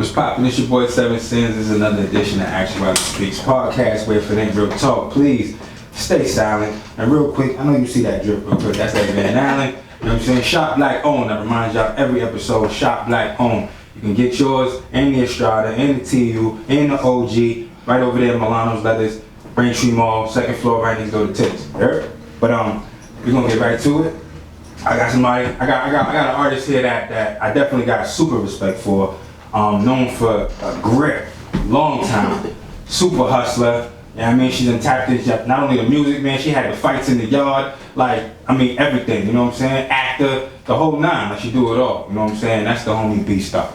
What's poppin'? It's your boy Seven Sins. This is another edition of Actuality Speaks podcast where if it ain't real talk, please stay silent. And real quick, I know you see that drip real quick. That's that Van Allen. You know what I'm saying? Shop Black Owned. I remind y'all every episode, Shop Black Owned. You can get yours in the Estrada, in the TU, in the OG, right over there in Milano's Leathers, Braintree Mall, second floor, right next door to Tips. Heard? But we're gonna get right to it. I got an artist here that I definitely got super respect for. Known for a grip, long time, super hustler. You know what I mean? She's tapped into not only the music, man, she had the fights in the yard, everything, you know what I'm saying? Actor, the whole nine, she do it all, you know what I'm saying? That's the homie Bstar.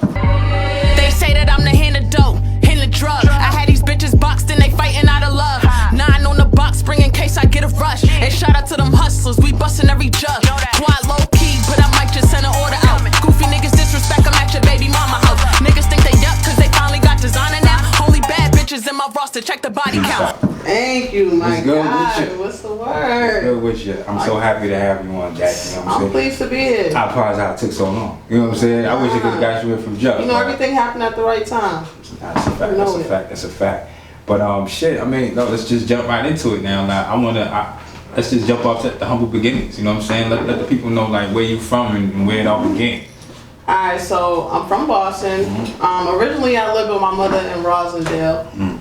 They say that I'm the hand of dope, hand of drug. I had these bitches boxed and they fighting out of love. 9 on the box, spring in case I get a rush. And shout out to them hustlers, we busting every jug. Quite low key, but I might just send an order out. Goofy niggas disrespect, I'm at your baby mama house. Niggas think they yup cause they finally got designer now. Only bad bitches in my roster, check the body count. Thank you, my God. What's the word? Good with you. I'm so happy to have you on, Jack. You know what I'm saying? Pleased to be here. I apologize how it took so long. You know what I'm saying? I wish I could have got you in from jump. You know, everything happened at the right time. That's a fact. That's a fact. But let's just jump right into it now. Let's just jump off at the humble beginnings. You know what I'm saying? Let the people know where you from and where it all began. Alright, so I'm from Boston. Originally I lived with my mother in Rosendale.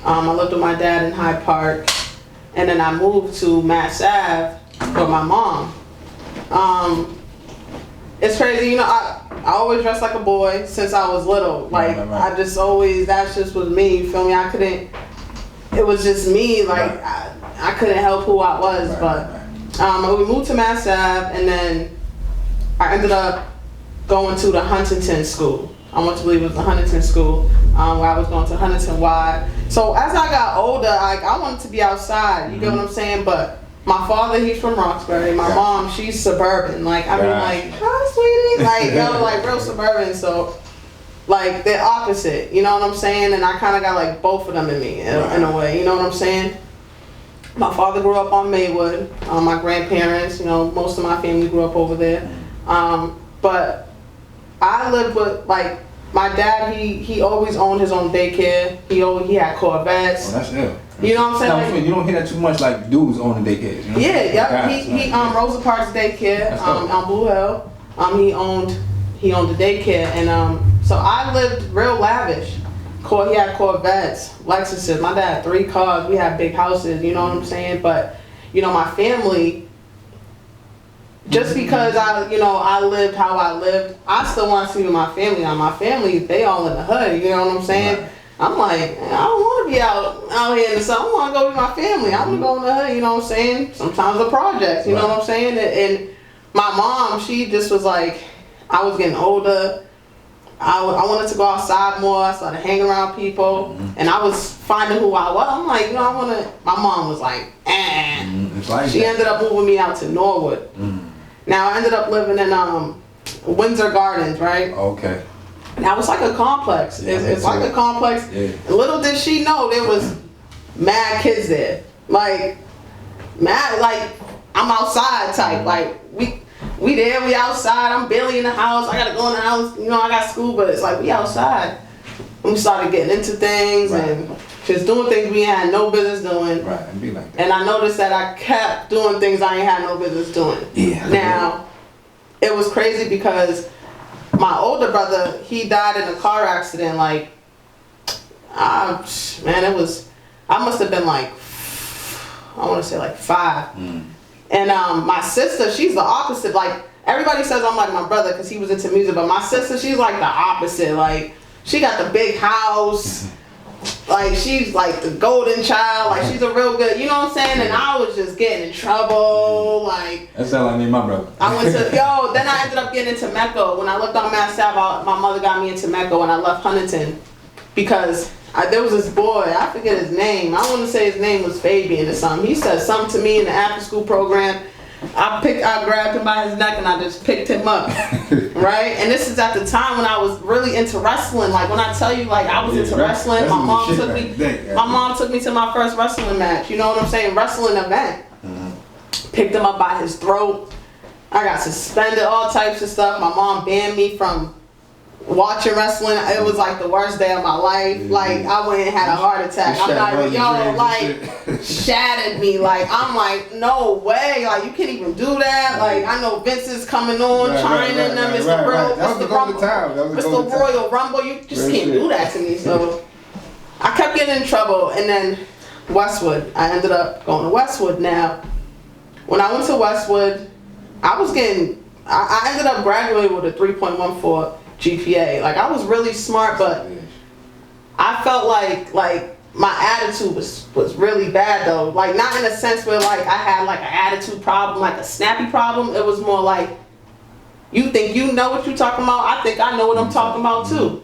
I lived with my dad in Hyde Park. And then I moved to Mass Ave with my mom. It's crazy, you know, I always dressed like a boy since I was little. Right. I just always, that just was me, you feel me? It was just me, I couldn't help who I was. We moved to Mass Ave, and then I ended up going to the Huntington School. I want to believe it was the Huntington School, where I was going to Huntington Y. So as I got older, I wanted to be outside, you get what I'm saying? But my father, he's from Roxbury. My mom, she's suburban. Hi, sweetie. Real suburban. So, they're opposite. You know what I'm saying? And I kind of got both of them in me, in a way. You know what I'm saying? My father grew up on Maywood. My grandparents, you know, most of my family grew up over there. But I lived with, my dad, he always owned his own daycare. He had Corvettes. Oh, that's it. You know what I'm saying? You don't hear that too much, dudes owning daycares. You know? Yeah, he Rosa Parks Daycare on Blue Hill. He owned the daycare, and so I lived real lavish. He had Corvettes, Lexuses. My dad had 3 cars. We had big houses. You know what I'm saying? But you know, my family, just because I lived how I lived, I still want to see my family. Now my family, they all in the hood. You know what I'm saying? Right. I'm I don't want to be out here in the sun. I want to go with my family. I want to go in the hood. You know what I'm saying? Sometimes the projects. You know what I'm saying? And my mom, she just was I was getting older. I wanted to go outside more. I started hanging around people, and I was finding who I was. I'm I want to. My mom was she ended up moving me out to Norwood. Now I ended up living in Windsor Gardens, right? Okay. Now it's like a complex. It's like a complex. Yeah. Little did she know there was mad kids there. I'm outside type. We there, we outside. I'm barely in the house. I gotta go in the house. You know, I got school, but it's we outside. And we started getting into things and just doing things we ain't had no business doing. Right, and be like that. And I noticed that I kept doing things I ain't had no business doing. Yeah. Now, it was crazy because my older brother, he died in a car accident. It was, I must have been I want to say 5. And my sister, she's the opposite. Everybody says I'm like my brother because he was into music, but my sister, she's the opposite. She got the big house. She's the golden child. She's a real good, you know what I'm saying? And I was just getting in trouble. That sounds like me and my brother. I went to, then I ended up getting into Mecca. When I lived on Mass Ave, my mother got me into Mecca when I left Huntington. Because there was this boy, I forget his name. I want to say his name was Fabian or something. He said something to me in the after school program. I grabbed him by his neck and I just picked him up, right? And this is at the time when I was really into wrestling. When I tell you, I was into wrestling, my mom took me to my first wrestling match. You know what I'm saying? Wrestling event. Picked him up by his throat. I got suspended, all types of stuff. My mom banned me from watching wrestling. It was like the worst day of my life. Like I went and had a heart attack. I'm not, shattered me. Like I'm like, no way. Like you can't even do that. Like I know Vince is coming on, China and them. It's the real, that was the golden time. That was the Royal Rumble. You just can't do that to me. So I kept getting in trouble, and then Westwood. I ended up going to Westwood. Now, when I went to Westwood, I ended up graduating with a 3.14 GPA. Like I was really smart, but I felt like my attitude was really bad though. Like not in a sense where like I had like an attitude problem, like a snappy problem. It was more like, you think you know what you're talking about? I think I know what I'm talking about too.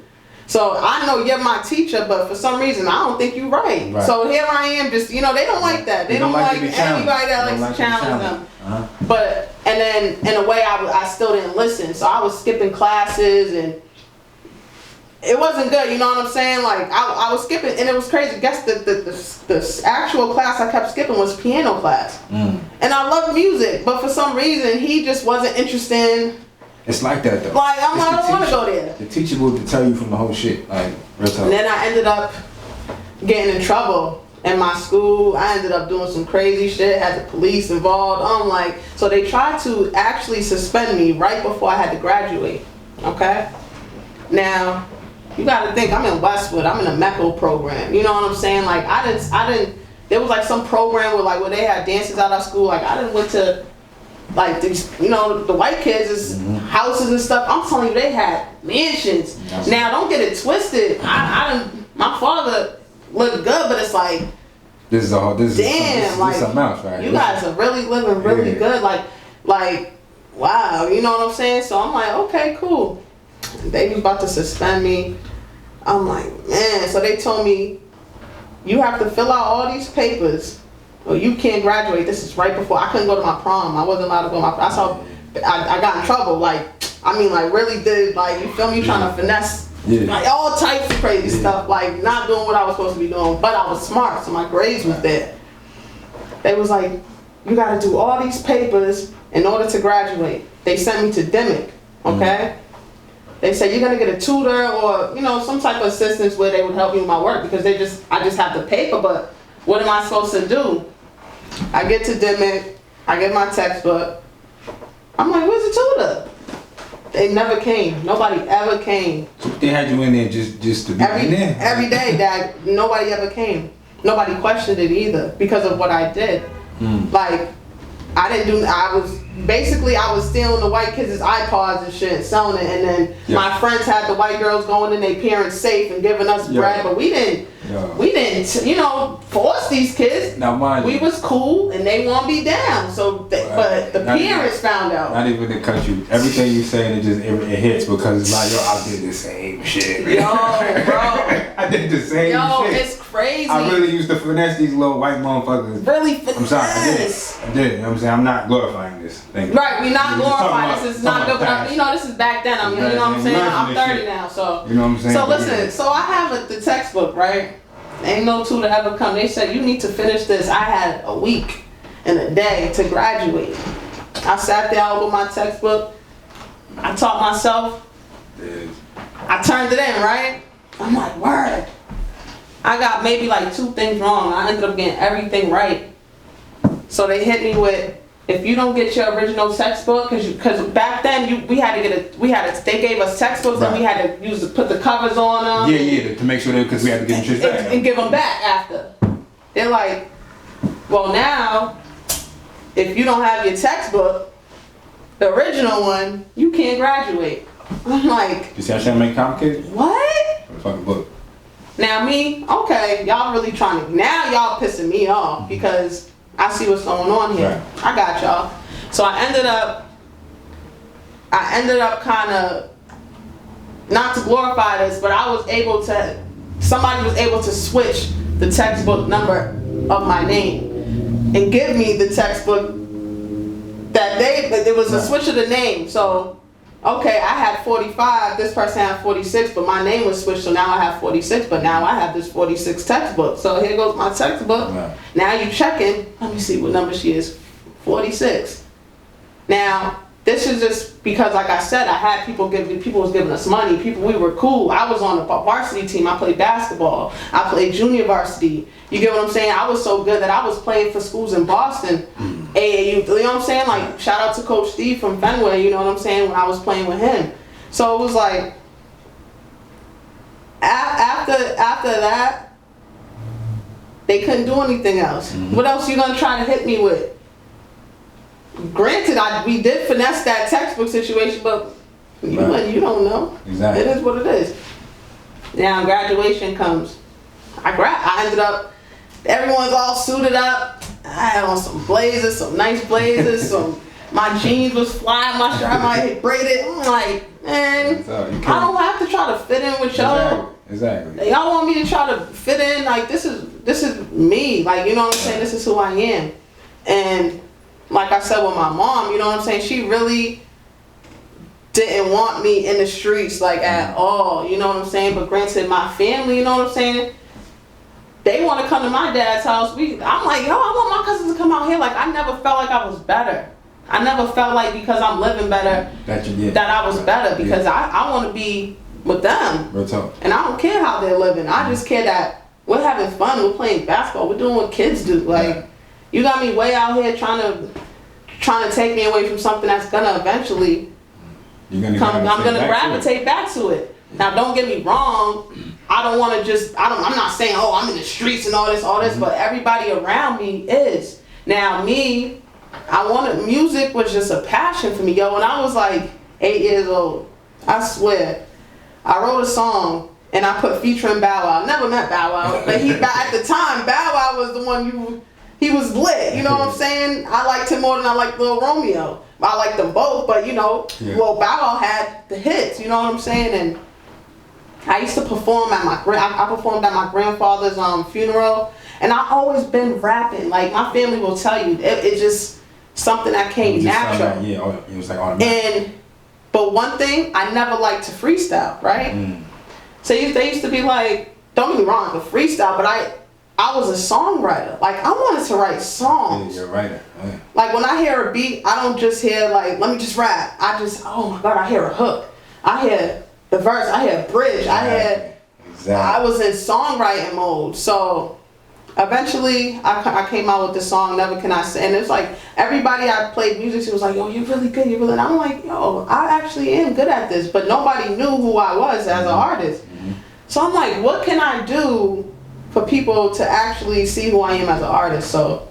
So I know you're my teacher, but for some reason I don't think you're right. So here I am, just they don't like that. They don't like anybody that likes to challenge them. Uh-huh. But and then in a way I still didn't listen. So I was skipping classes and it wasn't good. You know what I'm saying? Like I was skipping and it was crazy. Guess the actual class I kept skipping was piano class. And I love music, but for some reason he just wasn't interested. It's like that though. Like I don't want to go there. The teacher will deter you from the whole shit. Like real talk. And then I ended up getting in trouble in my school. I ended up doing some crazy shit. Had the police involved. I'm like, so they tried to actually suspend me right before I had to graduate. Okay. Now, you got to think I'm in Westwood. I'm in a MECO program. You know what I'm saying? Like I didn't. There was like some program where they had dances out of school. Like I didn't went to. Like these, the white kids' houses and stuff. I'm telling you, they had mansions. Now, don't get it twisted. My father looked good, but it's like, this is something else, right? You guys are really living really good. Like, wow. You know what I'm saying? So I'm like, okay, cool. They was about to suspend me. I'm like, man. So they told me, you have to fill out all these papers. Well, you can't graduate. This is right before I couldn't go to my prom. I wasn't allowed to go to my prom. That's how I got in trouble. Like really did, you feel me, trying to finesse, all types of crazy stuff, like not doing what I was supposed to be doing. But I was smart, so my grades was there. They was like, you got to do all these papers in order to graduate. They sent me to Dimmick, okay? They said you're gonna get a tutor or some type of assistance where they would help me with my work because I just have the paper, but what am I supposed to do? I get to Dimmick, I get my textbook. I'm like, where's the tutor? They never came. Nobody ever came. They had you in there just to be in there? Every day, Dad. Nobody ever came. Nobody questioned it either because of what I did. Like, I was stealing the white kids' iPods and shit, selling it, and then my friends had the white girls going in their parents' safe and giving us bread, but we didn't force these kids. Now mind we was cool and they won't be down. So, but the parents found out. Not even to cut you. Everything you saying it hits because it's like, I did the same shit. Man. Yo, bro. I did the same shit. Yo, it's crazy. I really used to finesse these little white motherfuckers. Really finesse. I'm sorry, I did. You know what I'm saying? I'm not glorifying this. Thank you. Right, we're not glorifying this. Is not good. But this is back then. You know what I'm saying? I'm 30 now, so. You know what I'm saying? So listen, so I have the textbook, right? Ain't no tutor ever come. They said, you need to finish this. I had a week and a day to graduate. I sat there with my textbook. I taught myself. I turned it in, right? I'm like, word. I got maybe 2 things wrong. I ended up getting everything right. So they hit me with, if you don't get your original textbook, because back then they gave us textbooks and we had to put the covers on them. To make sure because we had to give them shit back. And give them back after. They're like, well now, if you don't have your textbook, the original one, you can't graduate. I'm like, you see how shit make complicated? What? For the fucking book. Now me, okay, y'all really trying to, now y'all pissing me off because I see what's going on here. Right. I got y'all. So I ended up kind of, not to glorify this, but somebody was able to switch the textbook number of my name and give me the textbook there was a switch of the name. So, okay, I had 45, this person had 46, but my name was switched, so now I have 46, but now I have this 46 textbook. So here goes my textbook. Now you checking, let me see what number she is, 46. Now, this is just because, like I said, I had people was giving us money. We were cool. I was on the varsity team. I played basketball. I played junior varsity. You get what I'm saying? I was so good that I was playing for schools in Boston. AAU, you know what I'm saying? Like, shout out to Coach Steve from Fenway, you know what I'm saying, when I was playing with him. So it was like, after that, they couldn't do anything else. What else you gonna try to hit me with? Granted, we did finesse that textbook situation, but you don't know. Exactly. It is what it is. Now graduation comes. I ended up, everyone's all suited up. I had on some blazers, some nice blazers, my jeans was flying, my shirt, my head braided. I'm like, man, I don't have to try to fit in with y'all. Exactly. Y'all want me to try to fit in? Like, this is me. Like, you know what I'm saying? This is who I am. And like I said with my mom, you know what I'm saying? She really didn't want me in the streets, like, at all. You know what I'm saying? But granted, my family, you know what I'm saying? They want to come to my dad's house. I'm like, yo, I want my cousins to come out here. Like, I never felt like I was better. I never felt like because I'm living better that I was better, because I want to be with them. Real talk. And I don't care how they're living. I just care that we're having fun. We're playing basketball. We're doing what kids do. Like, you got me way out here trying to take me away from something that's gonna eventually I'm gonna gravitate back to it. Now, don't get me wrong. I'm not saying, oh, I'm in the streets and all this, but everybody around me is. Now, me, music was just a passion for me. Yo, when I was like 8 years old, I swear, I wrote a song and I put featuring Bow Wow. I never met Bow Wow, but at the time, Bow Wow was the one he was lit, you know what I'm saying? I liked him more than I liked Lil Romeo. I liked them both, but well, Bow Wow had the hits, you know what I'm saying? And I used to perform I performed at my grandfather's funeral, and I always been rapping. Like, my family will tell you, it's just something that came natural. It was like automatic. But one thing, I never liked to freestyle, right? So they used to be like, don't get me wrong, the freestyle, but I was a songwriter. Like, I wanted to write songs. Yeah, you're a writer. Yeah. Like, when I hear a beat, I don't just hear, like, let me just rap. Oh my God, I hear a hook. I hear the verse. I hear a bridge. I was in songwriting mode. So eventually, I came out with the song, Never Can I Say. And it's like, everybody I played music to was like, yo, you're really good. And I'm like, yo, I actually am good at this. But nobody knew who I was as an artist. So I'm like, what can I do for people to actually see who I am as an artist? So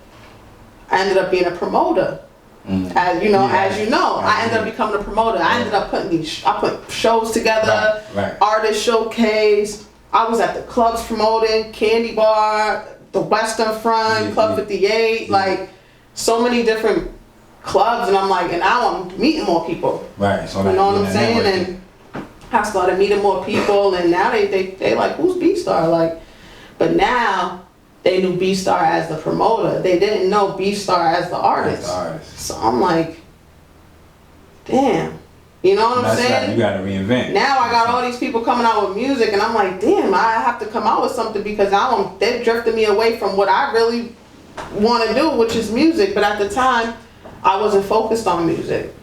I ended up being a promoter. As you know, I ended up becoming a promoter. I ended up I put shows together, artist showcase. I was at the clubs promoting, Candy Bar, the Western Front, Club 58, like so many different clubs. And I'm like, and now I'm meeting more people. Right. So you know what I'm saying? And I started meeting more people, and now they like, who's Bstar? Like, but now they knew Bstar as the promoter. They didn't know Bstar as the artist. So I'm like, damn. You know what I'm saying? You gotta reinvent. Now I got all these people coming out with music, and I'm like, damn, I have to come out with something, because now they're drifting me away from what I really want to do, which is music. But at the time, I wasn't focused on music.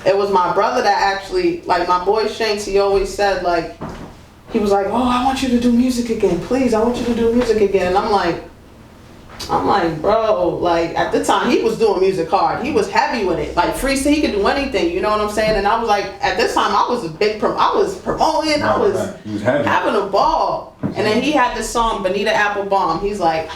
It was my brother that actually, like my boy Shanks, he always said, like, he was like, oh, I want you to do music again. Please, I want you to do music again. And I'm like, bro, like, at the time, he was doing music hard. He was heavy with it. Like, freestyle, he could do anything, you know what I'm saying? And I was like, at this time, I was I was promoting, I was having a ball. And then he had this song, Bonita Applebaum. He's like,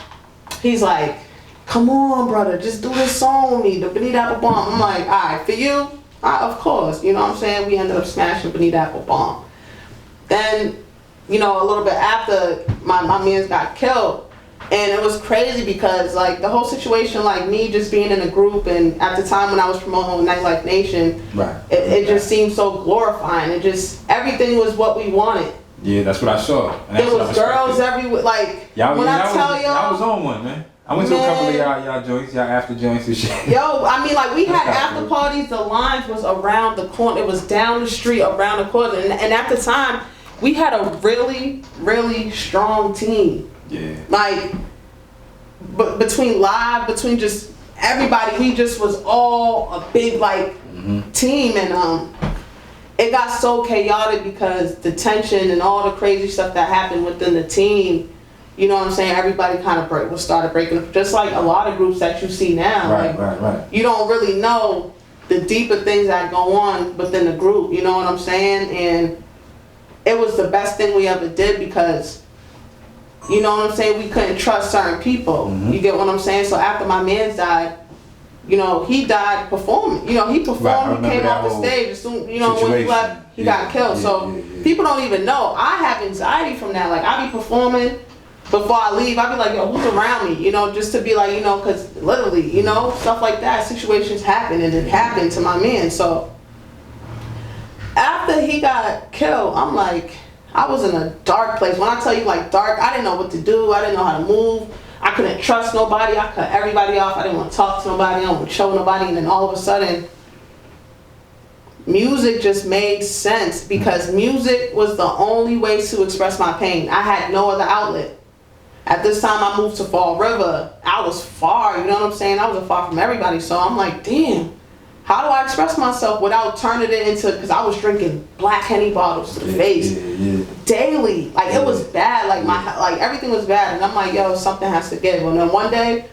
come on, brother, just do this song with me, the Bonita Applebaum. I'm like, all right, for you, of course, you know what I'm saying? We ended up smashing Bonita Applebaum. Then, you know, a little bit after, my mans got killed. And it was crazy because, like, the whole situation, like, me just being in a group, and at the time when I was promoting Nightlife Nation, it just seemed so glorifying. It just, everything was what we wanted. Yeah, that's what I saw. There was girls everywhere. Like, I was on one, man. I went to a couple of y'all joints, y'all after joints and shit. Yo, I mean, like, we had after parties, the lines was around the corner. It was down the street, around the corner. And at the time, we had a really, really strong team. Yeah. Like, between just everybody, we just was all a big, like, team, and it got so chaotic because the tension and all the crazy stuff that happened within the team. You know what I'm saying? Everybody kind of started breaking up, just like a lot of groups that you see now. Right. You don't really know the deeper things that go on within the group. You know what I'm saying? And it was the best thing we ever did because, you know what I'm saying, we couldn't trust certain people. You get what I'm saying? So after my man's died, you know, he died performing. You know, he performed, he came off the stage. As soon, you know, when he left, he got killed. So people don't even know. I have anxiety from that. Like, I be performing. Before I leave, I'd be like, yo, who's around me? You know, just to be like, you know, because literally, you know, stuff like that, situations happen, and it happened to my man. So after he got killed, I'm like, I was in a dark place. When I tell you, like, dark, I didn't know what to do. I didn't know how to move. I couldn't trust nobody. I cut everybody off. I didn't want to talk to nobody. I didn't want to show nobody. And then all of a sudden, music just made sense because music was the only way to express my pain. I had no other outlet. At this time, I moved to Fall River. I was far, you know what I'm saying? I was far from everybody. So I'm like, damn, how do I express myself without turning it into, because I was drinking black Henny bottles to the face daily. Like, it was bad. Like, everything was bad. And I'm like, yo, something has to give. And then one day,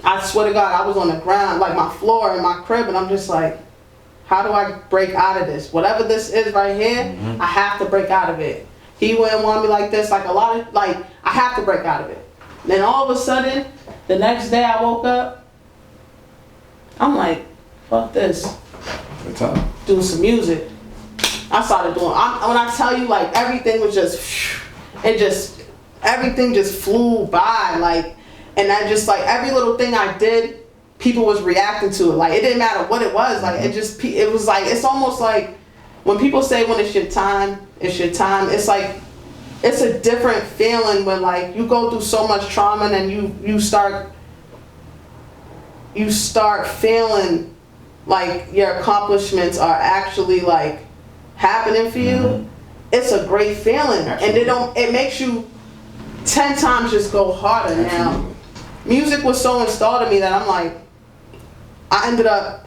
I swear to God, I was on the ground, like my floor in my crib, and I'm just like, how do I break out of this? Whatever this is right here, I have to break out of it. He wouldn't want me like this, like a lot of, like, I have to break out of it. Then all of a sudden, the next day I woke up, I'm like, fuck this. What's up? Doing some music. I started doing, when I tell you, like, everything was just, everything just flew by, like, and I just, like, every little thing I did, people was reacting to it. Like, it didn't matter what it was, like, it was like, it's almost like, when people say when it's your time, it's like, it's a different feeling when, like, you go through so much trauma and then you start feeling like your accomplishments are actually, like, happening for you. It's a great feeling. Absolutely. And it makes you 10 times just go harder. Absolutely. Now, music was so installed in me that I'm like, I ended up,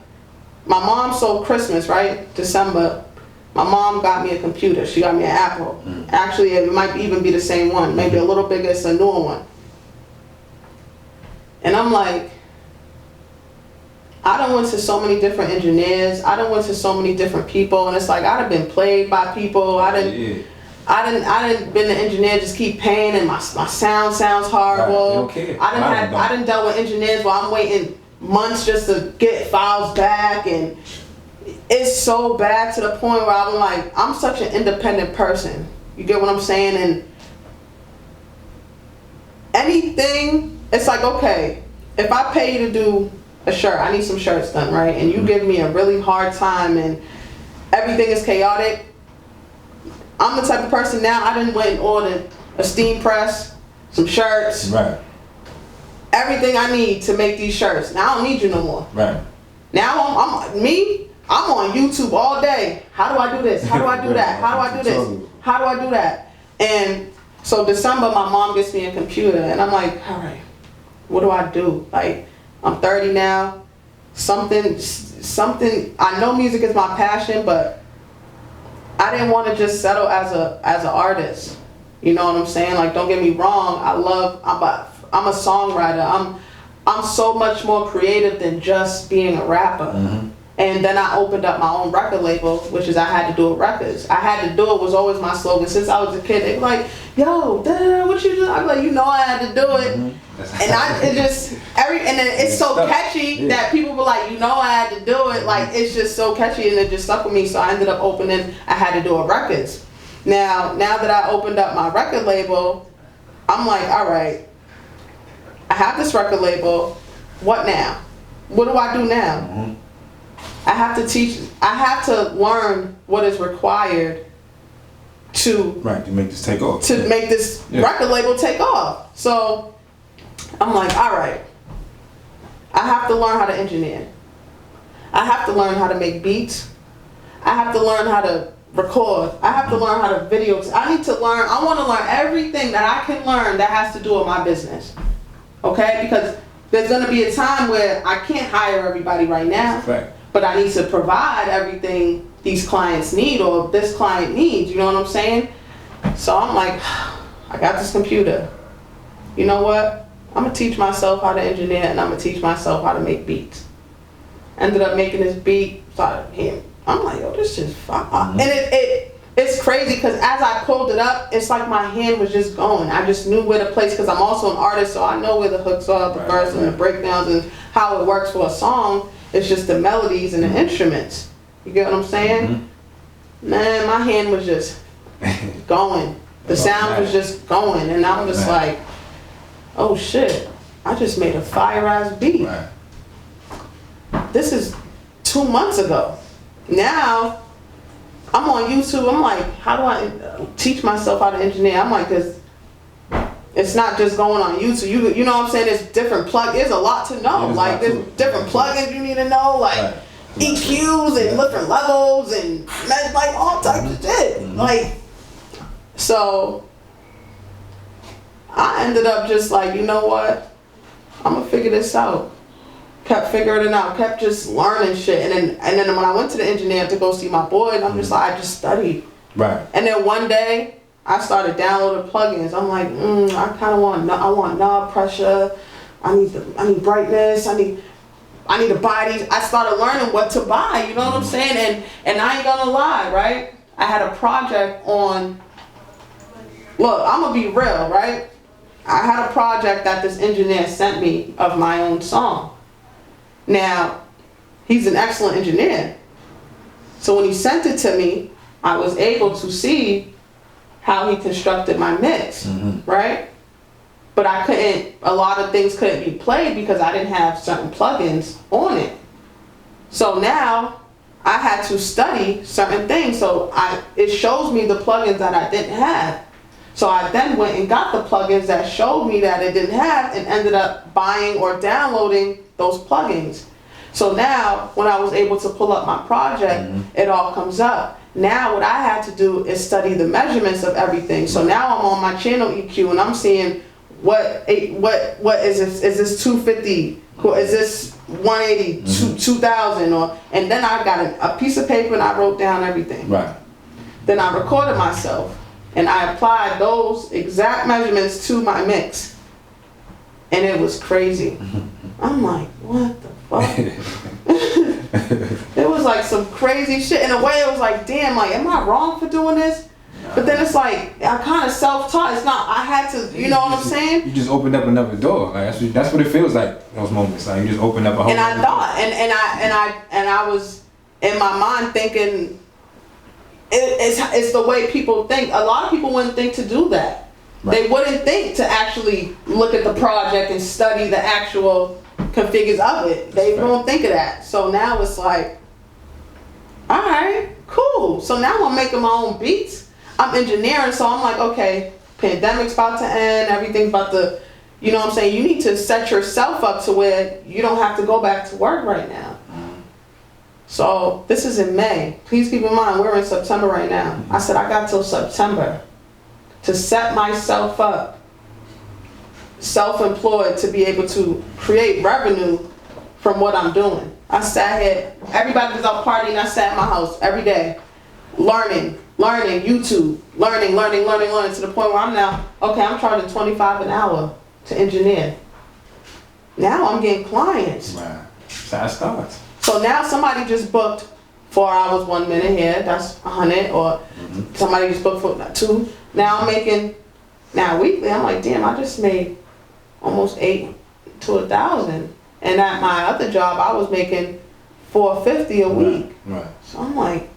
my mom sold Christmas, right? December. My mom got me a computer. She got me an Apple. Actually, it might even be the same one. Maybe a little bigger. It's a newer one. And I'm like, I done went to so many different engineers. I done went to so many different people. And it's like, I done been played by people. I done been the engineer, just keep paying, and my sound sounds horrible. Right. I done dealt with engineers while I'm waiting months just to get files back, and it's so bad to the point where I'm like, I'm such an independent person. You get what I'm saying? And anything, it's like, okay, if I pay you to do a shirt, I need some shirts done, right? And you give me a really hard time and everything is chaotic. I'm the type of person now, I done went and ordered a steam press, some shirts. Right. Everything I need to make these shirts. Now I don't need you no more. Right. Now I'm on YouTube all day. How do I do this? How do I do that? How do I do this? How do I do that? And so December, my mom gets me a computer, and I'm like, all right, what do I do? Like, I'm 30 now. Something. I know music is my passion, but I didn't want to just settle as an artist. You know what I'm saying? Like, don't get me wrong. I'm a songwriter. I'm so much more creative than just being a rapper. And then I opened up my own record label, which is I Had to Do It Records. I Had to Do It was always my slogan. Since I was a kid, they were like, yo, what you do? I'm like, you know I had to do it. And then it's so catchy that people were like, you know I had to do it. Like, it's just so catchy, and it just stuck with me. So I ended up opening I Had to Do It Records. Now that I opened up my record label, I'm like, all right, I have this record label. What now? What do I do now? I have to learn what is required to make this take off. To make this record label take off. So I'm like, all right, I have to learn how to engineer. I have to learn how to make beats. I have to learn how to record. I have to learn how to video. I want to learn everything that I can learn that has to do with my business. Okay? Because there's going to be a time where I can't hire everybody right now. Right. but I need to provide everything these clients need or this client needs, you know what I'm saying? So I'm like, I got this computer. You know what? I'm gonna teach myself how to engineer and I'm gonna teach myself how to make beats. Ended up making this beat, started hearing. I'm like, yo, this is fire. And it's crazy because as I pulled it up, it's like my hand was just going. I just knew where to place because I'm also an artist, so I know where the hooks are, the verse and the breakdowns and how it works for a song. It's just the melodies and the instruments. You get what I'm saying? Man, my hand was just going. The sound was just going, and I'm just like, oh shit, I just made a fire ass beat. This is 2 months ago. Now, I'm on YouTube, I'm like, how do I teach myself how to engineer? I'm like, cause it's not just going on YouTube. You know what I'm saying? There's different there's a lot to know. Like there's different plugins you need to know, like EQs and different levels and like all types of shit. Like, so I ended up just like, you know what? I'm gonna figure this out. Kept figuring it out, kept just learning shit. And then when I went to the engineer to go see my boy, and I'm just like, I just studied. Right. And then one day, I started downloading plugins. I'm like, I kind of want knob pressure. I need brightness. I need to buy these. I started learning what to buy. You know what I'm saying? And I ain't gonna lie, right? I had a project on. Look, I'm gonna be real, right? I had a project that this engineer sent me of my own song. Now, he's an excellent engineer. So when he sent it to me, I was able to see how he constructed my mix, right? But a lot of things couldn't be played because I didn't have certain plugins on it. So now I had to study certain things. So it shows me the plugins that I didn't have. So I then went and got the plugins that showed me that it didn't have and ended up buying or downloading those plugins. So now when I was able to pull up my project, it all comes up. Now what I had to do is study the measurements of everything. So now I'm on my channel EQ and I'm seeing what is this? Is this 250? Is this 180? 2000? And then I got a piece of paper and I wrote down everything. Right. Then I recorded myself and I applied those exact measurements to my mix. And it was crazy. I'm like, what the fuck? It was like some crazy shit. In a way, it was like, damn, like, am I wrong for doing this? But then it's like, I kind of self-taught. It's not, I had to, you know what I'm saying? You just opened up another door. Like that's what it feels like those moments. Like you just opened up a whole. And I thought, and I was in my mind thinking, it's the way people think. A lot of people wouldn't think to do that. Right. They wouldn't think to actually look at the project and study the actual configures of it. They won't think of that. So now it's like, all right, cool. So now I'm making my own beats. I'm engineering, so I'm like, okay, pandemic's about to end, everything's about to, you know what I'm saying? You need to set yourself up to where you don't have to go back to work right now. So this is in May. Please keep in mind, we're in September right now. I said I got till September to set myself up, self-employed, to be able to create revenue from what I'm doing. I sat here, everybody was out partying, I sat in my house every day, learning YouTube, learning to the point where I'm now, okay, I'm charging $25 an hour to engineer. Now I'm getting clients. Right. So that starts. So now somebody just booked 4 hours, 1 minute here, that's 100, or somebody just booked for 2. Now I'm making, weekly, I'm like, damn, I just made almost 8 to 1,000. And at my other job, I was making $450 a week. Right. So I'm like,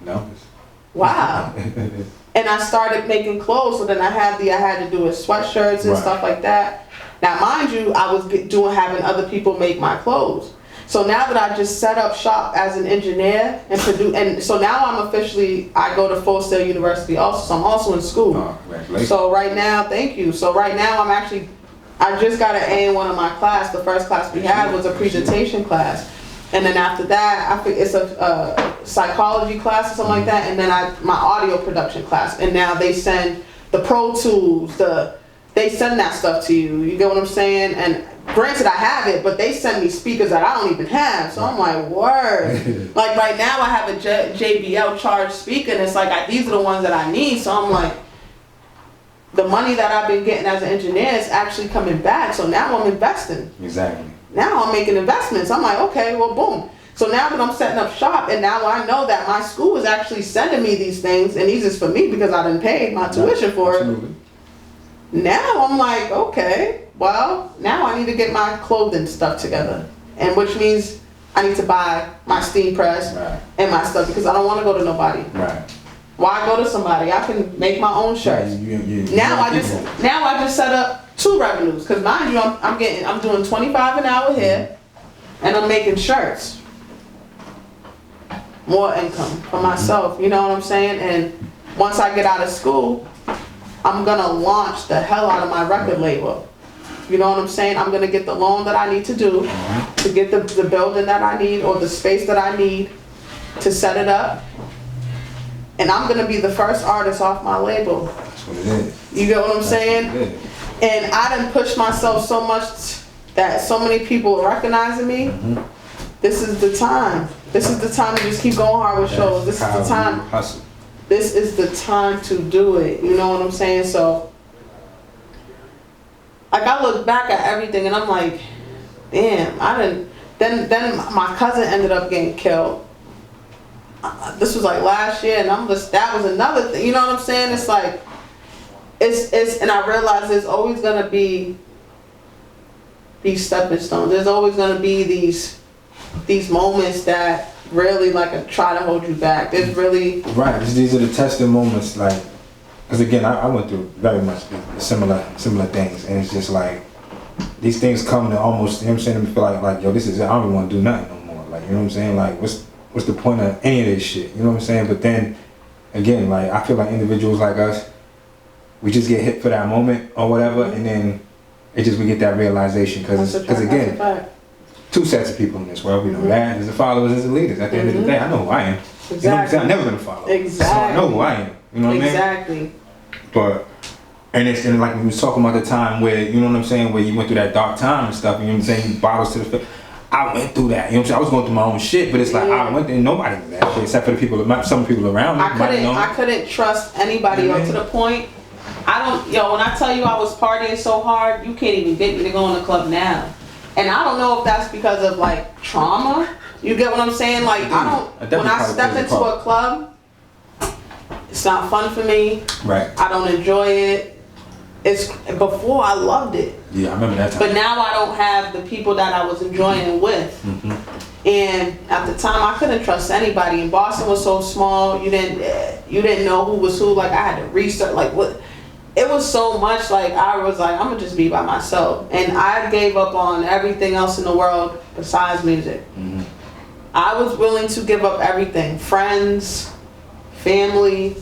no. Wow. And I started making clothes, so then I had to do sweatshirts and stuff like that. Now, mind you, I was having other people make my clothes. So now that I just set up shop as an engineer and produce, and so now I go to Full Sail University also, so I'm also in school. Oh, congratulations. So right now, thank you. So right now I just got an A in one of my class. The first class we had was a presentation class. And then after that, I think it's a psychology class or something like that. And then my audio production class. And now they send the Pro Tools, they send that stuff to you. You get what I'm saying? And granted I have it, but they send me speakers that I don't even have. So I'm like, word. Like right now I have a JBL charged speaker, and it's like these are the ones that I need. So I'm like, the money that I've been getting as an engineer is actually coming back. So now I'm investing. Exactly. Now I'm making investments. I'm like, okay, well, boom. So now that I'm setting up shop, and now I know that my school is actually sending me these things, and these is for me because I done paid my tuition for it. Now I'm like, okay, well, now I need to get my clothing stuff together, and which means I need to buy my steam press and my stuff because I don't want to go to nobody. Right. Why go to somebody? I can make my own shirts. Now I just set up 2 revenues because mind you, I'm doing $25 an hour here, and I'm making shirts. More income for myself, you know what I'm saying? And once I get out of school, I'm gonna launch the hell out of my record label. You know what I'm saying? I'm gonna get the loan that I need to do to get the building that I need or the space that I need to set it up. And I'm gonna be the first artist off my label. That's what it is. You get what I'm saying? And I done pushed myself so much that so many people are recognizing me. This is the time. This is the time to just keep going hard with shows. This is the time. Hustle. This is the time to do it. You know what I'm saying? So, like, I look back at everything and I'm like, damn, I didn't. Then my cousin ended up getting killed. This was like last year, and that was another thing. You know what I'm saying? It's like, and I realized there's always gonna be these stepping stones. There's always gonna be these moments that really try to hold you back. There's really these are the testing moments, like, because again I went through very much similar things, and it's just like these things come to almost, you know what I'm saying, to feel like yo, this is it. I don't even want to do nothing no more. Like, you know what I'm saying? Like, what's the point of any of this shit? You know what I'm saying? But then again, like, I feel like individuals like us, we just get hit for that moment or whatever, and then we get that realization because again. 2 sets of people in this world, we know that. There's the followers, there's the leaders. At the end of the day, I know who I am. Exactly. You know what I'm saying? I've never been a follower. Exactly. So I know who I am. You know what I mean? Exactly. But, and like we was talking about the time where, you know what I'm saying, where you went through that dark time and stuff, you know what I'm saying, bottles to the face. I went through that, you know what I'm saying? I was going through my own shit, but it's like, I went there and nobody knew that shit, except for the people, some people around me. I couldn't trust anybody up to the point. When I tell you I was partying so hard, you can't even get me to go in the club now. And I don't know if that's because of like trauma. You get what I'm saying? Like, when I step into a club, it's not fun for me. Right. I don't enjoy it. Before I loved it. Yeah, I remember that time. But now I don't have the people that I was enjoying with. And at the time I couldn't trust anybody. And Boston was so small, you didn't know who was who. Like, I had to research, like, what. It was so much, like, I was like, I'm gonna just be by myself. And I gave up on everything else in the world besides music. I was willing to give up everything. Friends, family,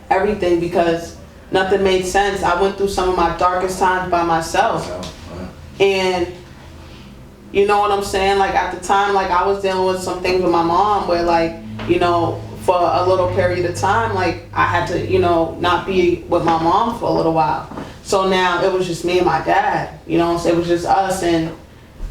everything, because nothing made sense. I went through some of my darkest times by myself. And you know what I'm saying? Like, at the time, like, I was dealing with some things with my mom where, like, you know, for a little period of time, like, I had to, you know, not be with my mom for a little while. So now it was just me and my dad, you know, so it was just us, and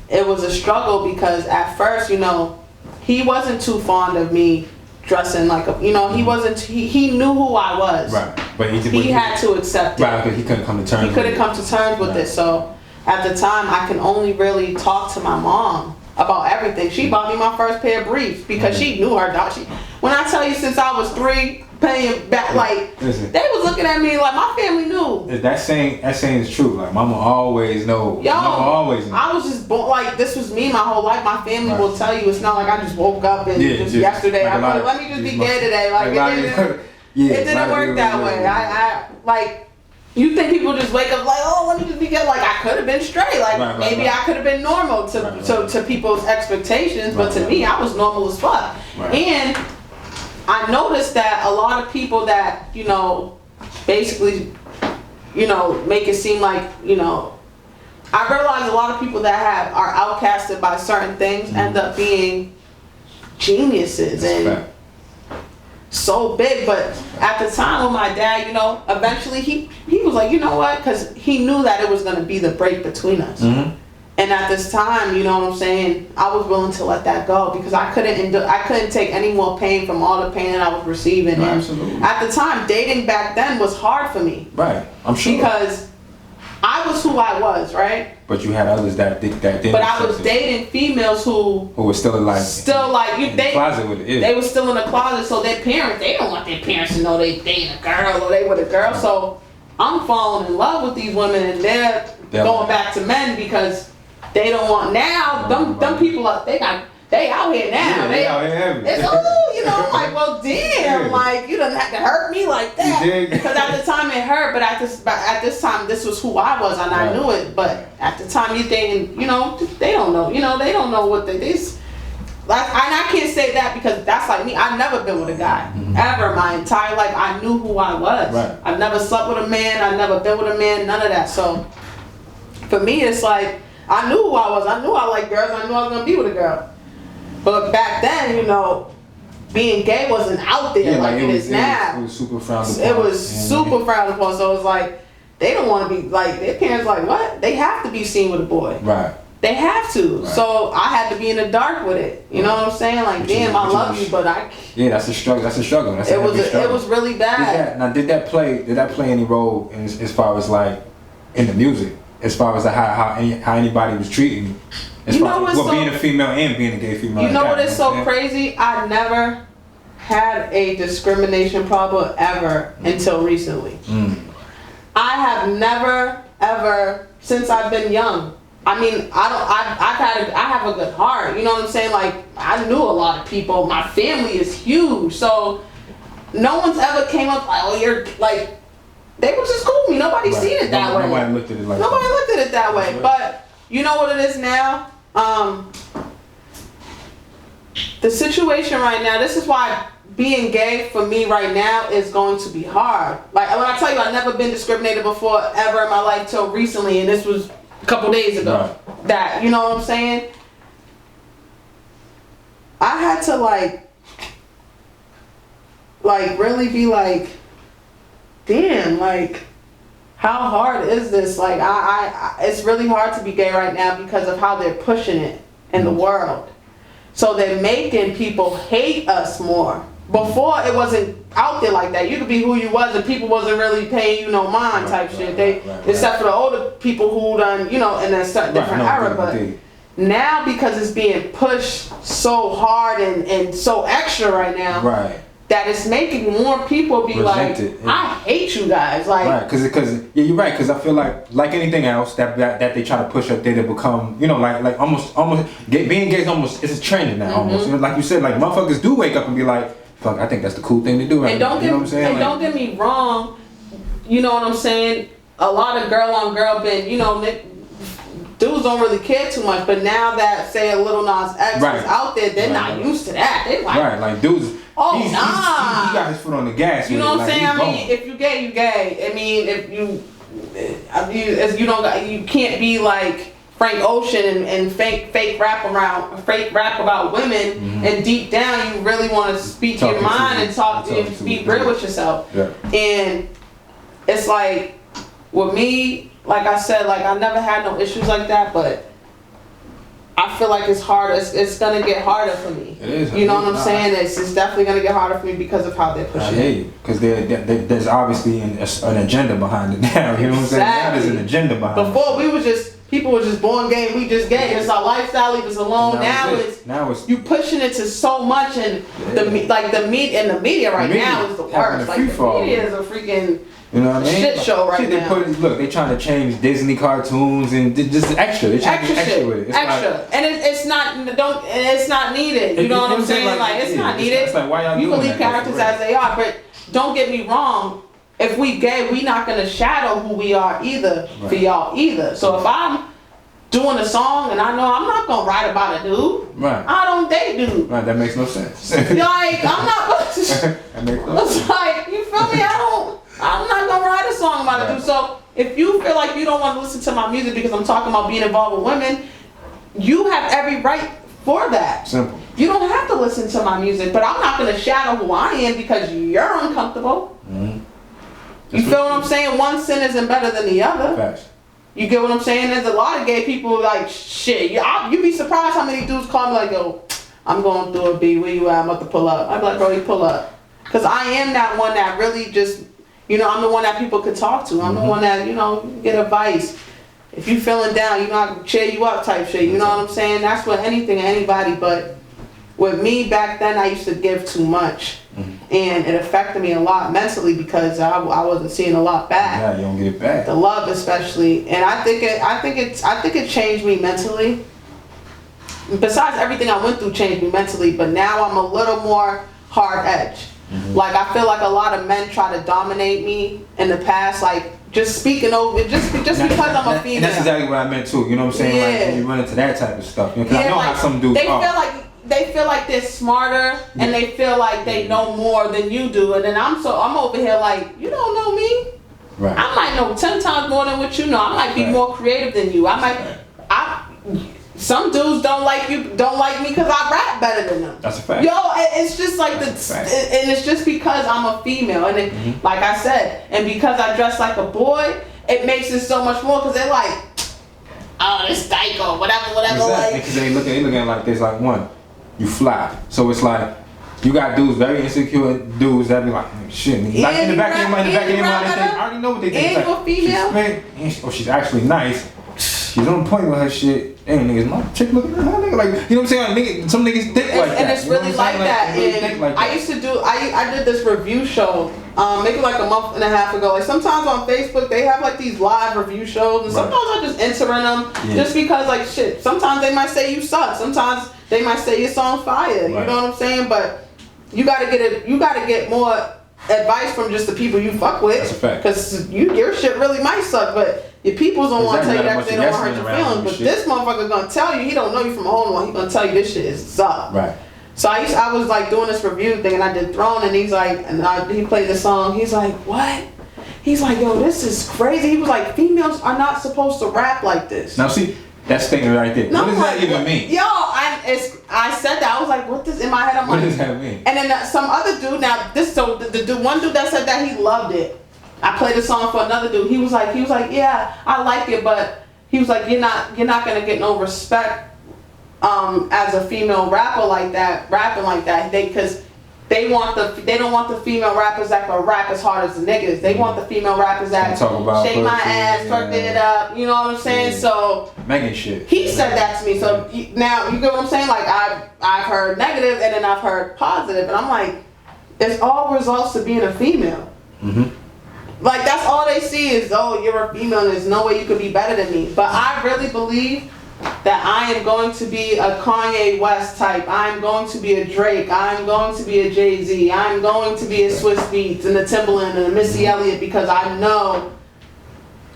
it was a struggle because at first, you know, he wasn't too fond of me dressing like a, you know, he knew who I was. Right. But he had to accept it. Right, because he couldn't come to terms. He couldn't come to terms with it. So at the time, I can only really talk to my mom about everything. She bought me my first pair of briefs because she knew her dog. When I tell you, since I was 3, paying back, like, they was looking at me like my family knew. That saying is true. Like, mama always know. Yo, mama always know. I was just born, like, this was me my whole life. My family will tell you, it's not like I just woke up and just yesterday, like, I thought, let me just be gay today. Like, it didn't work that way. I like, you think people just wake up like, oh, let me just be gay. Like, I could have been straight. Like, maybe I could have been normal to people's expectations, but to me, I was normal as fuck. And I noticed that a lot of people that, you know, basically, you know, make it seem like, you know, I realize a lot of people that are outcasted by certain things end up being geniuses. And so big. But at the time with my dad, you know, eventually he was like, you know what? Because he knew that it was going to be the break between us. Mm-hmm. And at this time, you know what I'm saying, I was willing to let that go because I couldn't take any more pain from all the pain that I was receiving. Right, absolutely. At the time, dating back then was hard for me. Right, I'm sure. Because I was who I was, right? But you had others that didn't. But I was dating females who were still in the closet with it. Yeah. They were still in the closet, so their parents, they don't want their parents to know they dating a girl or they with a girl. Right. So I'm falling in love with these women, and they're going back to men because they don't want now. Them people are they out here now. Yeah, they out here heavy. It's you know, I'm like, well, damn, yeah. Like you don't have to hurt me like that. Because at the time it hurt, but at this time this was who I was and I knew it. But at the time you dating, you know, they don't know. You know, they don't know what they is. Like, and I can't say that because that's like me. I've never been with a guy ever my entire life. I knew who I was. Right. I've never slept with a man. I've never been with a man. None of that. So for me, it's like I knew who I was. I knew I liked girls. I knew I was gonna be with a girl. But back then, you know, being gay wasn't out there like it is now. It was super frowned upon. It was super frowned upon. So it was like they don't want to be like their parents. Like what? They have to be seen with a boy. Right. They have to. Right. So I had to be in the dark with it. You know what I'm saying? Like, damn, I love you, but I. Yeah, that's a struggle. That's a struggle. It was really bad. Did that play any role as far as like in the music? As far as how anybody was treating you? As far as being a female and being a gay female. You know what is so crazy? I never had a discrimination problem ever until recently. I have never ever since I've been young. I mean, I have a good heart. You know what I'm saying? Like I knew a lot of people. My family is huge, so no one's ever came up like, oh, you're like. They were just cool with me. Nobody seen it that way. Nobody looked at it like Nobody looked at it that way. Right. But you know what it is now? The situation right now, this is why being gay for me right now is going to be hard. Like when I tell you I've never been discriminated before ever in my life till recently, and this was a couple days ago. Right. That, you know what I'm saying? I had to like really be like, damn, like, how hard is this? Like, it's really hard to be gay right now because of how they're pushing it in the world. So they're making people hate us more. Before, it wasn't out there like that. You could be who you was and people wasn't really paying you no mind type shit. Except for the older people who done, you know, in a different era. But now, because it's being pushed so hard and so extra right now. Right. That it's making more people be Resented, like, I hate you guys. Like, right, because you're right. Because I feel like anything else that they try to push up there to become, you know, like almost being gay is almost it's a trend now. Almost, you know, like you said, like motherfuckers do wake up and be like, fuck, I think that's the cool thing to do. Right? And don't get, you know what I'm saying? And don't get me wrong. You know what I'm saying? A lot of girl on girl been, you know, dudes don't really care too much. But now that say a Lil Nas X is out there, they're not used to that. They like like dudes. Oh, he got his foot on the gas. You know what I'm saying? I mean, if you gay, you gay. I mean, if you can't be like Frank Ocean and fake rap about women, and deep down you really want to speak your mind and talk and be real with yourself. Yeah. And it's like with me, like I said, like I never had no issues like that, but I feel like it's harder. It's gonna get harder for me. It is. You know what I'm saying? It's definitely gonna get harder for me because of how they're pushing it. Because there's obviously an agenda behind it now. You know what I'm saying? Now there's an agenda behind it. Before people were just born gay. We just gay. It's our lifestyle. Leave us alone. Now it's you pushing it to so much, and the media right now is the worst. Like the media is a freaking. You know what I mean? Shit show right now. They're trying to change Disney cartoons and just extra. They're trying to do extra with it. And it's not needed. You know what I'm saying? Like it's not needed. It's like, why y'all you doing can leave characters as they are, but don't get me wrong. If we gay, we not gonna shadow who we are either for y'all either. So if I'm doing a song and I know I'm not gonna write about a dude, right? I don't date dude. Right, that makes no sense. Like I'm not. That makes no sense. Like you feel me? I'm not gonna write a song about a dude. So if you feel like you don't want to listen to my music because I'm talking about being involved with women, you have every right for that. Simple. You don't have to listen to my music, but I'm not gonna shadow who I am because you're uncomfortable. Mm-hmm. You feel what I'm saying? One sin isn't better than the other. Facts. You get what I'm saying? There's a lot of gay people like, shit, you be surprised how many dudes call me like, yo, I'm going through a B, where you at? I'm about to pull up. I'm like, bro, you pull up. Because I am that one that really just, you know, I'm the one that people could talk to. I'm the one that, you know, get advice. If you feeling down, you know, I can cheer you up type shit. You know what I'm saying? That's with anything, anybody. But with me back then, I used to give too much. And it affected me a lot mentally because I wasn't seeing a lot back. Yeah, you don't get it back. The love especially. And I think it changed me mentally. Besides everything I went through changed me mentally, but now I'm a little more hard edged. Like I feel like a lot of men try to dominate me in the past, like just speaking over just because I'm a female. And that's exactly what I meant too. You know what I'm saying? Yeah. Like when you run into that type of stuff. You know, 'cause I know like, how some dudes they feel like they're smarter and they feel like they know more than you do, and then I'm over here like, you don't know me. Right. I might know 10 times more than what you know. I might be more creative than you. Some dudes don't like me because I rap better than them. That's a fact. Yo, it's just like and it's just because I'm a female, and it, like I said, and because I dress like a boy, it makes it so much more because they're like, oh, this dyke whatever. Exactly. Like, Because they looking at it like this, like one, you fly. So it's like you got dudes, very insecure dudes that be like, shit. Like in the back of your mind, they think, I already know what they think. And like, you're a female. she's actually nice. She's on point with her shit. Damn, niggas, my chick looking at her nigga like, you know what I'm saying? Like, nigga, some niggas think like that. And it's really like that. And I used to do, I did this review show, maybe like a month and a half ago. Like sometimes on Facebook, they have like these live review shows, and sometimes I just enter in them just because like shit. Sometimes they might say you suck. Sometimes they might say your song fire. You know what I'm saying? But you gotta get more advice from just the people you fuck with. That's a fact. Because your shit really might suck, but your peoples don't want to tell you that because they don't want to hurt your feelings. But this motherfucker gonna tell you, he don't know you from a hole in one. He gonna tell you this shit is suck. Right. So I was like doing this review thing, and I did Throne, and he's like, he played the song. He's like, what? He's like, yo, this is crazy. He was like, females are not supposed to rap like this. Now see, that statement right there. No, what does that even mean? Yo, I said that. I was like, what does in my head? I'm what like, does that mean? And then some other dude. Now the one dude that said that, he loved it. I played a song for another dude. He was like, yeah, I like it, but he was like, you're not gonna get no respect as a female rapper like that, rapping like that. Because they don't want the female rappers that can rap as hard as the niggas. They want the female rappers that shake my ass, fuck it up. You know what I'm saying? Yeah. So Megan shit. He said that to me. So now you get what I'm saying? Like I've heard negative and then I've heard positive, and I'm like, it's all results to being a female. Like that's all they see is, oh, you're a female and there's no way you could be better than me. But I really believe that I am going to be a Kanye West type. I'm going to be a Drake. I'm going to be a Jay-Z. I'm going to be a Swiss Beats and a Timbaland and a Missy Elliott, because I know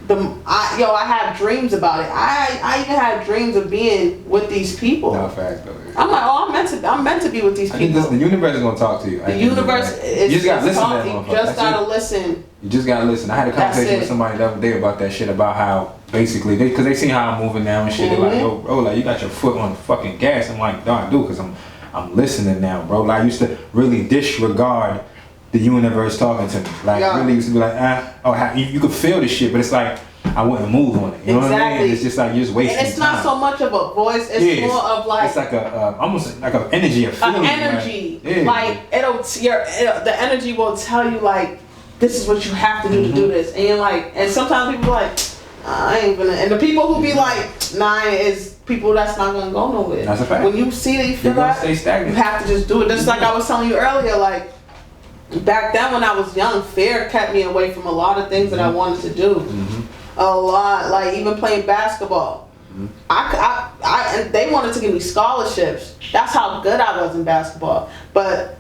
I have dreams about it. I even had dreams of being with these people. No, fact though. I'm like, oh, I'm meant to be with these people. The universe is gonna talk to you. The universe is you just gotta listen to that You motherfucker. just gotta listen. You just gotta listen. I had a conversation with somebody the other day about that shit, about how basically because they see how I'm moving now and shit. They're like, yo, bro, like you got your foot on the fucking gas. I'm like, no, I do, because I'm listening now, bro. Like I used to really disregard the universe talking to me. Like really used to be like, you could feel the shit, but it's like I wouldn't move on it. You know what I mean? It's just like you're just wasting time. And it's not so much of a voice. It's more of like, it's like a almost like an energy, a feeling. Energy. Like the energy will tell you like, this is what you have to do to do this, and you're like, and sometimes people are like, I ain't gonna. And the people who be like, nah, is people that's not gonna go nowhere. That's a fact. When you see that you feel that, stay stagnant. You have to just do it. Just like I was telling you earlier, like back then when I was young, fear kept me away from a lot of things that I wanted to do. A lot, like even playing basketball. And they wanted to give me scholarships. That's how good I was in basketball. But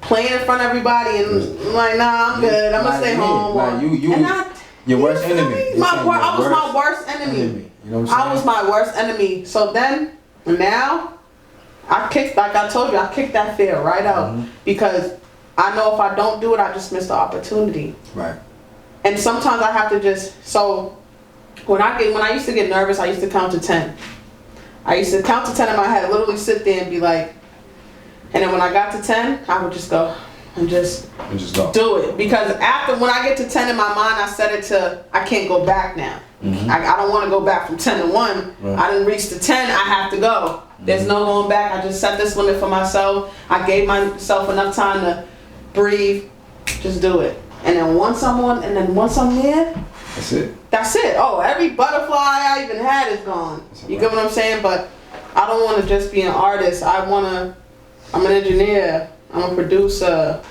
playing in front of everybody and I'm like, nah, I'm good. I'm gonna stay home. Like your worst enemy. I was my worst enemy. You know what I'm saying? I was my worst enemy. So then, now, I kicked that fear right out, because I know if I don't do it, I just miss the opportunity. Right. And sometimes I have to just, so when I used to get nervous, I used to count to 10. I used to count to 10 in my head, literally sit there and be like, And then when I got to 10, I would just go and just go. do it. Because when I get to 10 in my mind, I set it to, I can't go back now. I don't want to go back from 10 to 1. Right. I didn't reach the 10, I have to go. There's no going back. I just set this limit for myself. I gave myself enough time to breathe. Just do it. And then once I'm there, that's it. Oh, every butterfly I even had is gone. You get what I'm saying? But I don't want to just be an artist. I'm an engineer. I'm a producer.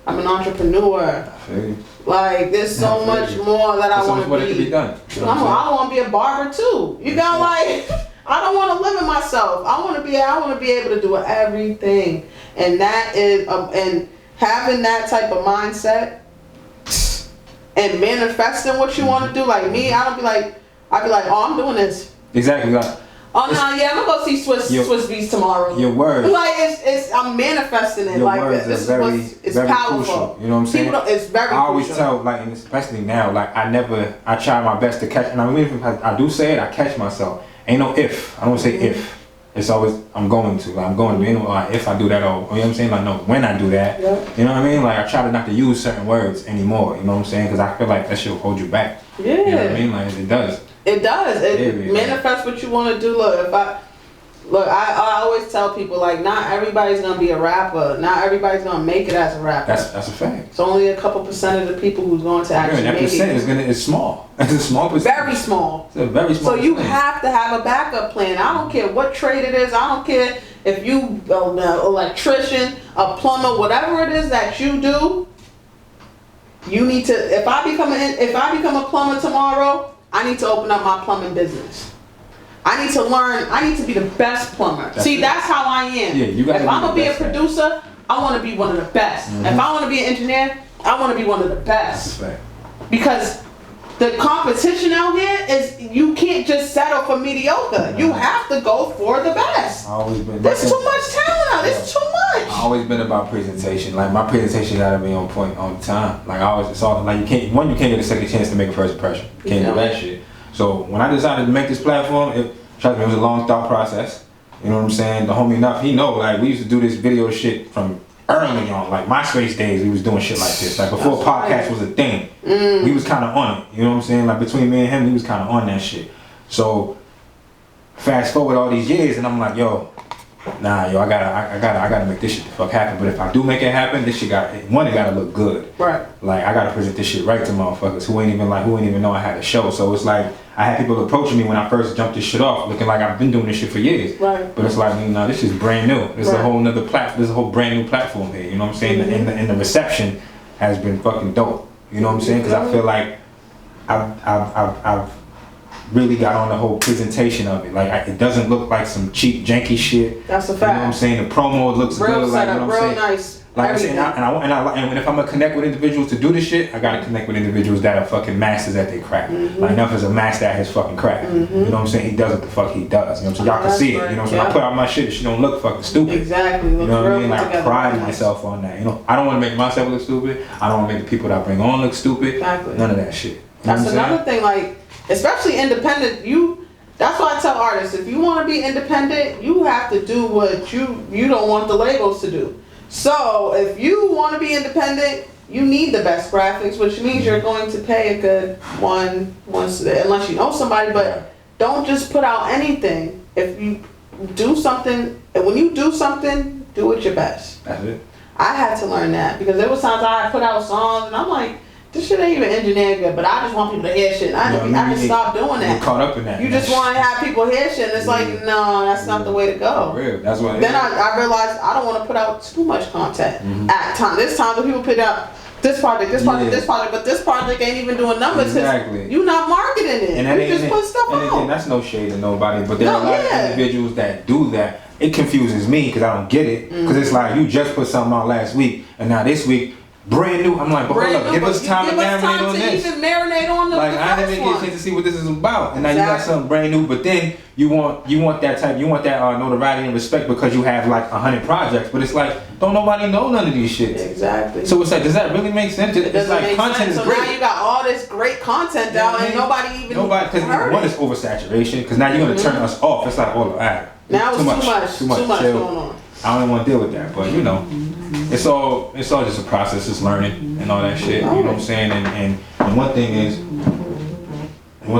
I'm an entrepreneur. Like, there's so much more that I want to be. That can be done. I want to be a barber too. You know, like, I don't want to limit myself. I want to be able to do everything. And that is, and having that type of mindset and manifesting what you want to do. Like me, I'd be like, oh, I'm doing this. Exactly. Like, oh no, yeah, I'm gonna go see Swiss Beats tomorrow. Your words. Like I'm manifesting it. Your like words this are it's very powerful. crucial. You know what I'm saying? It's very crucial. I always tell, like, and especially now, like I try my best to catch, and I mean, if I do say it, I catch myself. Ain't no if. I don't say if. It's always I'm going to. Like, I'm going to. You know, like, if I do that, or you know what I'm saying? Like, no, when I do that. Yeah. You know what I mean? Like, I try to not to use certain words anymore. You know what I'm saying? Because I feel like that shit will hold you back. Yeah. You know what I mean? Like, it does. It does. It manifests what you want to do. I always tell people, like, not everybody's gonna be a rapper. Not everybody's gonna make it as a rapper. That's a fact. It's only a couple percent of the people who's going to actually that make percent it. is small. It's a small percent. Very small. It's a very small. So you have to have a backup plan. I don't care what trade it is. I don't care if you an electrician, a plumber, whatever it is that you do. You need to. If I become a plumber tomorrow, I need to open up my plumbing business. I need to learn. I need to be the best plumber. That's how I am. Yeah, you gotta if I'm gonna be a producer, I want to be one of the best. If I want to be an engineer, I want to be one of the best. That's Because the competition out here is, you can't just settle for mediocre. You have to go for the best. There's too much talent out. There's too much. I've always been about presentation. Like, my presentation gotta be on point all the time. Like, it's all like you can't get a second chance to make a first impression. You can't do that shit. So when I decided to make this platform, trust me, it was a long thought process. You know what I'm saying? The homie Enough, he know, like, we used to do this video shit from early on, like MySpace days. We was doing shit like this, like before podcast was a thing. We was kind of on it. You know what I'm saying? Like, between me and him, we was kind of on that shit. So fast forward all these years, and I'm like, yo, I gotta make this shit the fuck happen. But if I do make it happen, this shit it gotta look good. Right. Like, I gotta present this shit right to motherfuckers who ain't even know I had a show. So it's like, I had people approaching me when I first jumped this shit off, looking like I've been doing this shit for years. Right. But it's like, this is brand new. This is a whole nother platform. There's a whole brand new platform here. You know what I'm saying? And the reception has been fucking dope. You know what I'm saying? Because I feel like I've really got on the whole presentation of it. Like, it doesn't look like some cheap, janky shit. That's a fact. You know what I'm saying? The promo looks real good. Setup, like, you know what I'm saying? nice. Like I said, and if I'm gonna connect with individuals to do this shit, I gotta connect with individuals that are fucking masters at their craft. Like, Enough is a master at his fucking craft. You know what I'm saying? He does what the fuck he does. You know what I'm saying? Y'all can see it. You know what I'm saying? I put out my shit, don't look fucking stupid. Exactly. You know what I mean? Like, I pride myself on that. You know, I don't want to make myself look stupid. I don't want to make the people that I bring on look stupid. Exactly. None of that shit. That's another thing. Like, especially independent, that's why I tell artists, if you want to be independent, you have to do what you don't want the labels to do. So if you want to be independent, you need the best graphics, which means you're going to pay a good one unless you know somebody. But don't just put out anything. If you do something, and when you do something, do it your best. That's it. I had to learn that because there was times I put out songs and I'm like, this shit ain't even engineered good, but I just want people to hear shit. I just stopped doing that. You're caught up in that. You just want to have people hear shit, and it's like, no, that's not the way to go. For real. That's why. Then I realized I don't want to put out too much content at times. There's times when people put out this project, but this project ain't even doing numbers. Exactly. You're not marketing it. And you just put stuff out. And again, that's no shade to nobody, but there are a lot of individuals that do that. It confuses me because I don't get it. Because it's like, you just put something out last week, and now this week, brand new. I'm like, but hold up, give us time to marinate on this. Even marinate on the like, I didn't even get a chance to see what this is about, and now you got something brand new. But then you want that notoriety and respect because you have like 100 projects. But it's like, don't nobody know none of these shits. Exactly. So it's like, does that really make sense? It's like, content is great. So now you got all this great content out, and nobody because one is oversaturation. Because now you're gonna turn us off. It's like, oh, all right. Now it's too much going on. I don't want to deal with that. But you know, it's all just a process. It's learning and all that shit. You know what I'm saying? And one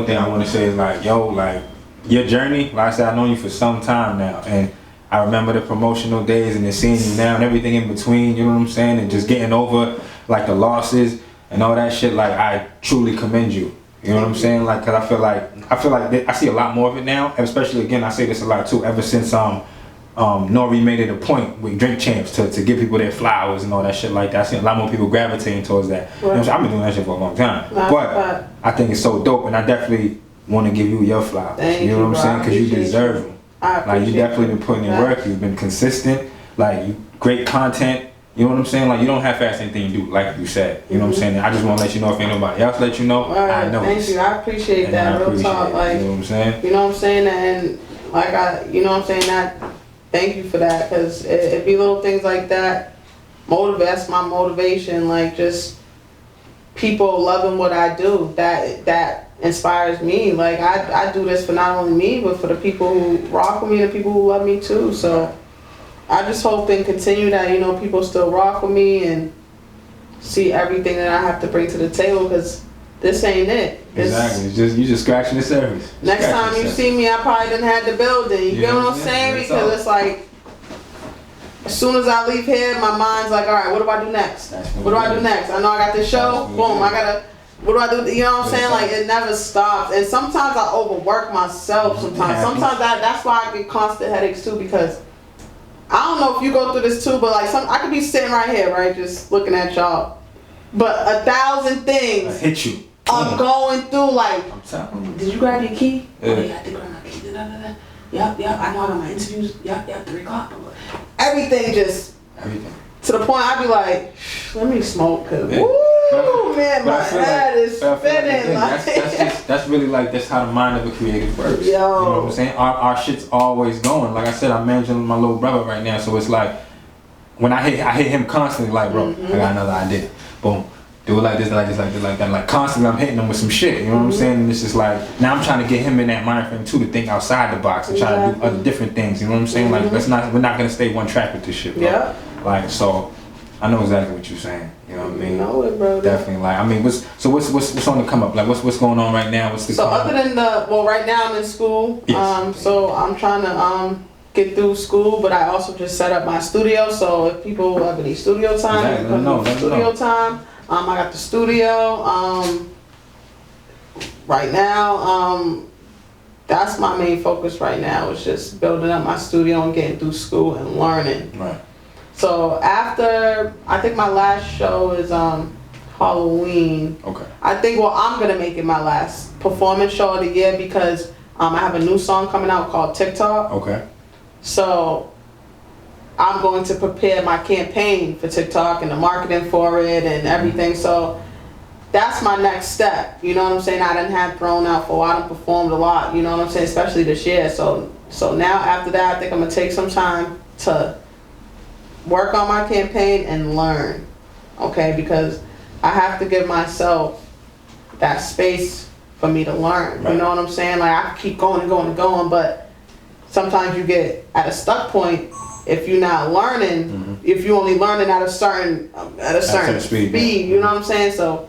thing I want to say is like, yo, like your journey. Like I said, I've known you for some time now, and I remember the promotional days and then seeing you now and everything in between. You know what I'm saying? And just getting over like the losses and all that shit. Like I truly commend you. You know what I'm saying? Like, cause I feel like I see a lot more of it now. And especially again, I say this a lot too. Ever since Nori made it a point with Drink Champs to give people their flowers and all that shit like that. I see a lot more people gravitating towards that. You know what I'm saying? I've been doing that shit for a long time. But I think it's so dope, and I definitely want to give you your flowers. You know what I'm saying? Because you deserve them. Like you definitely been putting in work. You've been consistent. Like great content. You know what I'm saying? Like you don't have fast anything you do, like you said. You know what I'm saying? I just want to let you know if ain't nobody else let you know. I know. Thank you. I appreciate that. Real talk. Like, you know what I'm saying? You know what I'm saying? And like you know what I'm saying? That. Thank you for that, because it be little things like that. That's my motivation. Like just people loving what I do. That inspires me. Like I do this for not only me, but for the people who rock with me, the people who love me too. So. I just hope and continue that, you know, people still rock with me and see everything that I have to bring to the table, because this ain't it. Exactly. You just scratching the surface. Next time you see me, I probably done had the building. You get what I'm saying? Because it's like, as soon as I leave here, my mind's like, all right, what do I do next? What do I do next? I know I got this show. Boom, I gotta. What do I do? You know what I'm saying? Like it never stops. And sometimes I overwork myself. Sometimes that's why I get constant headaches too, because. I don't know if you go through this too, but like I could be sitting right here, right, just looking at y'all, but 1,000 things hit you. I'm going through. Like, I'm telling you. Did you grab your key? Yeah. Oh, yeah, I did grab my key. Yep. I know I got my interviews. Yep. 3 o'clock. Everything. To the point I be like, let me smoke, cause woo, man, my head is spinning. That's really like that's how the mind of a creative works. Yo. You know what I'm saying? Our shit's always going. Like I said, I'm managing my little brother right now, so it's like when I hit him constantly, like bro, I got another idea. Boom. Do it like this, like that. Like constantly I'm hitting him with some shit. You know what I'm saying? And it's just like now I'm trying to get him in that mind frame too, to think outside the box and try to do other different things. You know what I'm saying? Like we're not gonna stay one track with this shit, bro. Yeah. Like so I know exactly what you're saying. You know what I mean? Know it, bro. Definitely. Like I mean, what's on the come up? Like what's going on right now? What's the other than right now I'm in school. Yes. So I'm trying to get through school, but I also just set up my studio. So if people have any studio time, time. I got the studio. Right now, that's my main focus right now. Is just building up my studio and getting through school and learning. Right. So after, I think my last show is Halloween. Okay. I think I'm gonna make it my last performance show of the year, because I have a new song coming out called TikTok. Okay. So I'm going to prepare my campaign for TikTok and the marketing for it and everything. So that's my next step. You know what I'm saying? I done had thrown out for a while. I done performed a lot. You know what I'm saying? Especially this year. So now after that, I think I'm gonna take some time to work on my campaign and learn, okay? Because I have to give myself that space for me to learn. Right. You know what I'm saying? Like I keep going and going, but sometimes you get at a stuck point if you're not learning. If you only learning at a certain speed. You know what I'm saying? So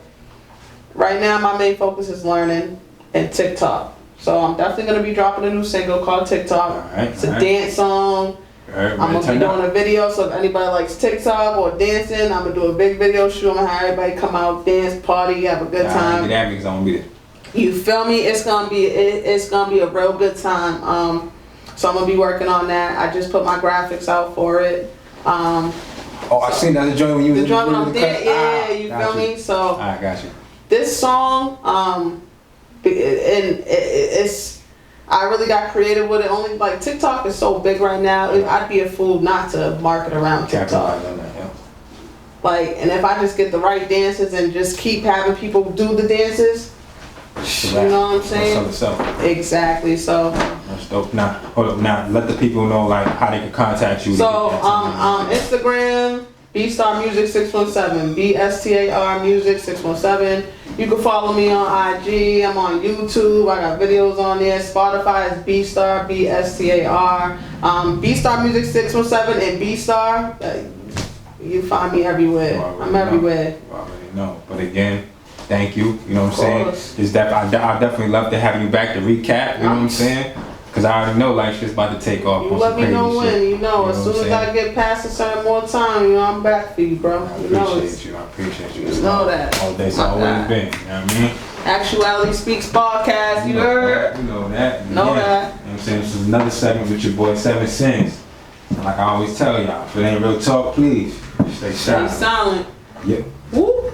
right now my main focus is learning and TikTok. So I'm definitely gonna be dropping a new single called TikTok. It's a dance song. I'm gonna be doing a video, so if anybody likes TikTok or dancing, I'm gonna do a big video shoot. I'm gonna have everybody come out, dance, party, have a good time. Get at me, 'cause I'm gonna be there. You feel me? It's gonna be a real good time. So I'm gonna be working on that. I just put my graphics out for it. I seen that joint when you was the joint when I'm there. Yeah, you feel me? So I got you. This song, it's. I really got creative with it. Only like TikTok is so big right now. I'd be a fool not to market around TikTok. Like, and if I just get the right dances and just keep having people do the dances, you know what I'm saying? Exactly. So. That's dope. Now, hold up. Now, let the people know like how they can contact you. So, Instagram, Bstar Music 617. Bstar Music 617. You can follow me on IG. I'm on YouTube. I got videos on there. Spotify is Bstar, Bstar. Bstar Music 617 and Bstar. You find me everywhere. I'm everywhere. You already know. But again, thank you. You know what I'm saying? I definitely love to have you back to recap. You know what I'm saying? Because I already know like shit's about to take off. You let me know when. You know, as soon as I get past a certain more time, you know, I'm back for you, bro. I appreciate you. I appreciate you. You know that. All day's always been. You know what I mean? Actuality Speaks podcast. You heard? You know that. Know that. You know what I'm saying? This is another segment with your boy 7 Sins. And like I always tell y'all, if it ain't real talk, please stay silent. Stay silent. Yep. Woo.